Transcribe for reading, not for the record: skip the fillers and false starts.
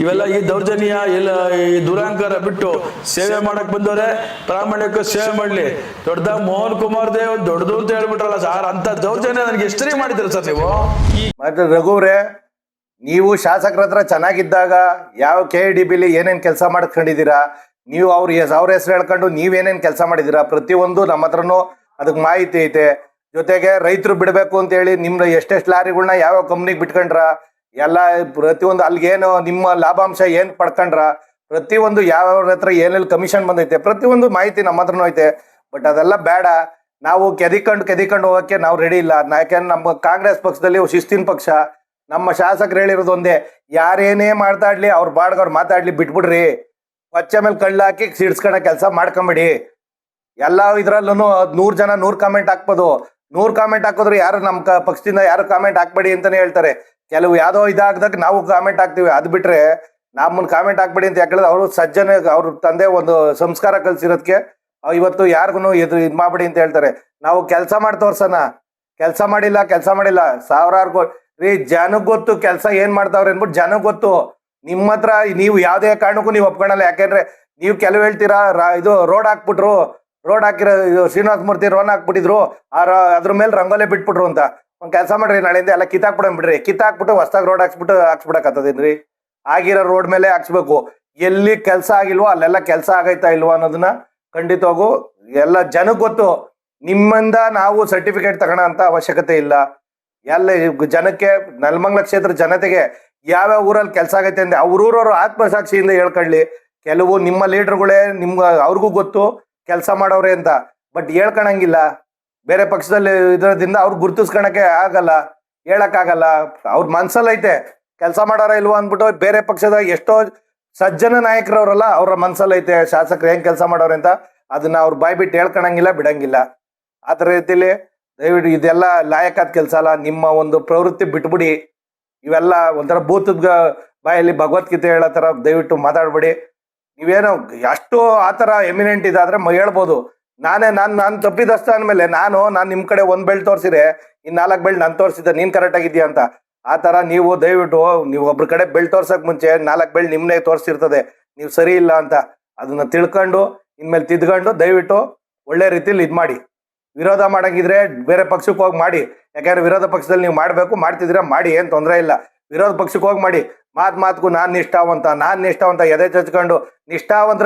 ಇವೆಲ್ಲ ಈ ದೌರ್ಜನ್ಯ ಇಲ್ಲ ಈ ದುರಾಂಕಾರ ಬಿಟ್ಟು ಸೇವೆ ಮಾಡಕ್ ಬಂದವ್ರೆ, ಪ್ರಾಮಾಣಿಕ ಸೇವೆ ಮಾಡ್ಲಿ. ದೊಡ್ಡದಾಗ ಮೋಹನ್ ಕುಮಾರ್ ದೇವ್ ದೊಡ್ಡದು ಅಂತ ಹೇಳ್ಬಿಟ್ರಲ್ಲ ಸರ್, ಅಂತ ದೌರ್ಜನ್ಯ ನನಗೆ ಎಷ್ಟರಿ ಮಾಡಿದ್ರಿ ಸರ್ ನೀವು. ಮತ್ತೆ ರಘುವ್ರೆ, ನೀವು ಶಾಸಕರ ಹತ್ರ ಚೆನ್ನಾಗಿದ್ದಾಗ ಯಾವ KIDBಲಿ ಏನೇನ್ ಕೆಲಸ ಮಾಡ್ಕೊಂಡಿದ್ದೀರಾ, ನೀವು ಅವ್ರ ಹೆಸರು ಹೇಳ್ಕೊಂಡು ನೀವೇನೇನ್ ಕೆಲಸ ಮಾಡಿದ್ದೀರಾ ಪ್ರತಿಯೊಂದು ನಮ್ಮ ಹತ್ರನೂ ಅದಕ್ಕೆ ಮಾಹಿತಿ ಐತೆ. ಜೊತೆಗೆ ರೈತರು ಬಿಡಬೇಕು ಅಂತ ಹೇಳಿ ನಿಮ್ದು ಎಷ್ಟೆಷ್ಟು ಲಾರಿಗಳನ್ನ ಯಾವ ಕಂಪ್ನಿಗೆ ಬಿಟ್ಕೊಂಡ್ರ, ಎಲ್ಲ ಪ್ರತಿಯೊಂದು ಅಲ್ಲಿಗೇನು ನಿಮ್ಮ ಲಾಭಾಂಶ ಏನ್ ಪಡ್ಕೊಂಡ್ರ, ಪ್ರತಿಯೊಂದು ಯಾವ ಹತ್ರ ಏನೆಲ್ಲಿ ಕಮಿಷನ್ ಬಂದೈತೆ ಪ್ರತಿಯೊಂದು ಮಾಹಿತಿ ನಮ್ಮ ಹತ್ರನೂ ಐತೆ. ಬಟ್ ಅದೆಲ್ಲ ಬೇಡ, ನಾವು ಕೆದಿಕೊಂಡು ಹೋಗಕ್ಕೆ ನಾವು ರೆಡಿ ಇಲ್ಲ. ಯಾಕೆಂದ್ರೆ ನಮ್ಮ ಕಾಂಗ್ರೆಸ್ ಪಕ್ಷದಲ್ಲಿ ಶಿಸ್ತಿನ ಪಕ್ಷ. ನಮ್ಮ ಶಾಸಕರು ಹೇಳಿರೋದು ಒಂದೇ, ಯಾರೇನೇ ಮಾತಾಡ್ಲಿ ಅವ್ರ ಬಾಡ್ಗವ್ರು ಮಾತಾಡ್ಲಿ ಬಿಟ್ಬಿಡ್ರಿ, ಪಚ್ಚ ಮೇಲೆ ಕಳ್ಳು ಹಾಕಿ ಸಿಡ್ಸ್ಕೊಳೋ ಕೆಲಸ ಮಾಡ್ಕೊಂಬಿಡಿ. ಎಲ್ಲ ಇದ್ರಲ್ಲೂ 100 ಜನ 100 ಕಾಮೆಂಟ್ ಹಾಕ್ಬೋದು. 100 ಕಾಮೆಂಟ್ ಹಾಕಿದ್ರು ಯಾರು ನಮ್ಮ ಪಕ್ಷದಿಂದ ಯಾರು ಕಾಮೆಂಟ್ ಹಾಕ್ಬೇಡಿ ಅಂತಾನೆ ಹೇಳ್ತಾರೆ. ಕೆಲವು ಯಾವ್ದೋ ಇದಾಗದಾಗ ನಾವು ಕಾಮೆಂಟ್ ಹಾಕ್ತಿವಿ. ಅದ್ ಬಿಟ್ರೆ ನಮ್ಮನ್ನ ಕಾಮೆಂಟ್ ಹಾಕ್ಬೇಡಿ ಅಂತ ಯಾಕೆ ಹೇಳಿದ್ರೆ ಅವರು ಸಜ್ಜನ, ಅವ್ರ ತಂದೆ ಒಂದು ಸಂಸ್ಕಾರ ಕಲ್ಸಿರೋದಕ್ಕೆ ಇವತ್ತು ಯಾರಿಗೂ ಇದ್ ಮಾಡ್ಬೇಡಿ ಅಂತ ಹೇಳ್ತಾರೆ. ನಾವು ಕೆಲಸ ಮಾಡಿ ತೋರ್ಸೋಣ. ಕೆಲಸ ಮಾಡಿಲ್ಲ ಸಾವಿರಾರು ರೀ ಜನಕ್ಕೆ ಗೊತ್ತು ಕೆಲಸ ಏನ್ ಮಾಡ್ತಾವ್ರೆ ಅನ್ಬಿಟ್ಟು ಜನಕ್ಕೆ ಗೊತ್ತು. ನಿಮ್ಮ ಹತ್ರ ನೀವು ಯಾವ್ದೇ ಕಾರಣಕ್ಕೂ ನೀವು ಒಪ್ಕೊಳಲ್ಲ. ಯಾಕೆಂದ್ರೆ ನೀವು ಕೆಲವು ಹೇಳ್ತೀರಾ ಇದು ರೋಡ್ ಹಾಕಿರೋ ಶ್ರೀನಿವಾಸ ಮೂರ್ತಿ ರೋಡ್ ಹಾಕ್ಬಿಟ್ಟಿದ್ರು, ಅದ್ರ ಮೇಲೆ ರಂಗೋಲೆ ಬಿಟ್ಬಿಟ್ರು ಅಂತ. ಒಂದ್ ಕೆಲಸ ಮಾಡ್ರಿ, ನಾಳೆಯಿಂದ ಎಲ್ಲ ಕಿತ್ತಾಕ್ಬಿಡ್ರಿ. ಕಿತ್ತಾಕ್ಬಿಟ್ಟು ಹೊಸದಾಗಿ ರೋಡ್ ಹಾಕ್ಸ್ಬಿಡಕತ್ತದೇನ್ರಿ? ಆಗಿರೋ ರೋಡ್ ಮೇಲೆ ಹಾಕ್ಸ್ಬೇಕು. ಎಲ್ಲಿ ಕೆಲಸ ಆಗಿಲ್ವೋ ಅಲ್ಲೆಲ್ಲ ಕೆಲಸ ಆಗೈತಾ ಇಲ್ವೋ ಅನ್ನೋದನ್ನ ಖಂಡಿತವಾಗೂ ಎಲ್ಲ ಜನಕ್ಕೆ ಗೊತ್ತು. ನಿಮ್ಮಿಂದ ನಾವು ಸರ್ಟಿಫಿಕೇಟ್ ತಗೋಣ ಅಂತ ಅವಶ್ಯಕತೆ ಇಲ್ಲ. ಎಲ್ಲ ಜನಕ್ಕೆ, ನೆಲಮಂಗಲ ಕ್ಷೇತ್ರ ಜನತೆಗೆ ಯಾವ್ಯಾವ ಊರಲ್ಲಿ ಕೆಲಸ ಆಗೈತೆ ಅಂದ್ರೆ ಅವ್ರೂರವ್ರು ಆತ್ಮಸಾಕ್ಷಿಯಿಂದ ಹೇಳ್ಕೊಳ್ಳಿ. ಕೆಲವು ನಿಮ್ಮ ಲೀಡರ್ಗಳೇ ಅವ್ರಿಗೂ ಗೊತ್ತು ಕೆಲಸ ಮಾಡೋರೆ ಅಂತ, ಬಟ್ ಹೇಳ್ಕೊಳಂಗಿಲ್ಲ. ಬೇರೆ ಪಕ್ಷದಲ್ಲಿ ಇದ್ರದಿಂದ ಅವ್ರು ಗುರ್ತಿಸ್ಕೊಳಕ್ಕೆ ಆಗಲ್ಲ, ಹೇಳಕ್ಕಾಗಲ್ಲ. ಅವ್ರ ಮನ್ಸಲ್ಲೈತೆ ಕೆಲಸ ಮಾಡೋರ ಇಲ್ವಾ ಅಂದ್ಬಿಟ್ಟು ಬೇರೆ ಪಕ್ಷದ ಎಷ್ಟೋ ಸಜ್ಜನ ನಾಯಕರವ್ರಲ್ಲ ಅವ್ರ ಮನ್ಸಲ್ಲೈತೆ ಶಾಸಕರು ಹೆಂಗ್ ಕೆಲಸ ಮಾಡೋರೆ ಅಂತ. ಅದನ್ನ ಅವ್ರು ಬಾಯ್ ಬಿಟ್ಟು ಹೇಳ್ಕೊಳಂಗಿಲ್ಲ, ಬಿಡಂಗಿಲ್ಲ. ಆ ಥರ ರೀತಿಲಿ ದಯವಿಟ್ಟು ಇದೆಲ್ಲ ಲಾಯಕಾದ ಕೆಲಸ ಅಲ್ಲ. ನಿಮ್ಮ ಒಂದು ಪ್ರವೃತ್ತಿ ಬಿಟ್ಬಿಡಿ. ಇವೆಲ್ಲ ಒಂಥರ ಭೂತದ ಬಾಯಲ್ಲಿ ಭಗವದ್ಗೀತೆ ಹೇಳೋ ಥರ ದಯವಿಟ್ಟು ಮಾತಾಡ್ಬೇಡಿ. ನೀವೇನೋ ಅಷ್ಟು ಆ ಥರ ಎಮಿನೆಂಟ್ ಇದಾದ್ರೆ ಹೇಳ್ಬೋದು. ನಾನು ತಪ್ಪಿದಸ್ತ ಅಂದಮೇಲೆ ನಾನು ನಿಮ್ಮ ಕಡೆ 1 ಬೆಲ್ಟ್ ತೋರಿಸಿದ್ರೆ ಇನ್ನು 4 ಬೆಲ್ಟ್ ನಾನು ತೋರಿಸಿದ್ದೆ ನೀನು ಕರೆಕ್ಟ್ ಆಗಿದ್ಯಾ ಅಂತ. ಆ ಥರ ನೀವು ದಯವಿಟ್ಟು ನೀವು ಒಬ್ರ ಕಡೆ ಬೆಲ್ಟ್ ತೋರ್ಸಕ್ ಮುಂಚೆ 4 ಬೆಲ್ಟ್ ನಿಮ್ಮನ್ನೇ ತೋರಿಸಿರ್ತದೆ ನೀವು ಸರಿ ಇಲ್ಲ ಅಂತ. ಅದನ್ನ ತಿಳ್ಕೊಂಡು ಇನ್ಮೇಲೆ ತಿದ್ಕೊಂಡು ದಯವಿಟ್ಟು ಒಳ್ಳೆ ರೀತಿಲಿ ಮಾಡಿ. ವಿರೋಧ ಮಾಡಂಗಿದ್ರೆ ಬೇರೆ ಪಕ್ಷಕ್ಕೆ ಹೋಗಿ ಮಾಡಿ. ಯಾಕಂದ್ರೆ ವಿರೋಧ ಪಕ್ಷದಲ್ಲಿ ನೀವು ಮಾಡ್ತಿದ್ರೆ ಮಾಡಿ, ಏನ್ ತೊಂದರೆ ಇಲ್ಲ. ವಿರೋಧ ಪಕ್ಷಕ್ಕೆ ಹೋಗಿ ಮಾಡಿ. ಮಾತ್ಗೂ ನಾನ್ ನಿಷ್ಠಾವಂತ ಎದೆ ಚಚ್ಕೊಂಡು ನಿಷ್ಠಾವಂತರ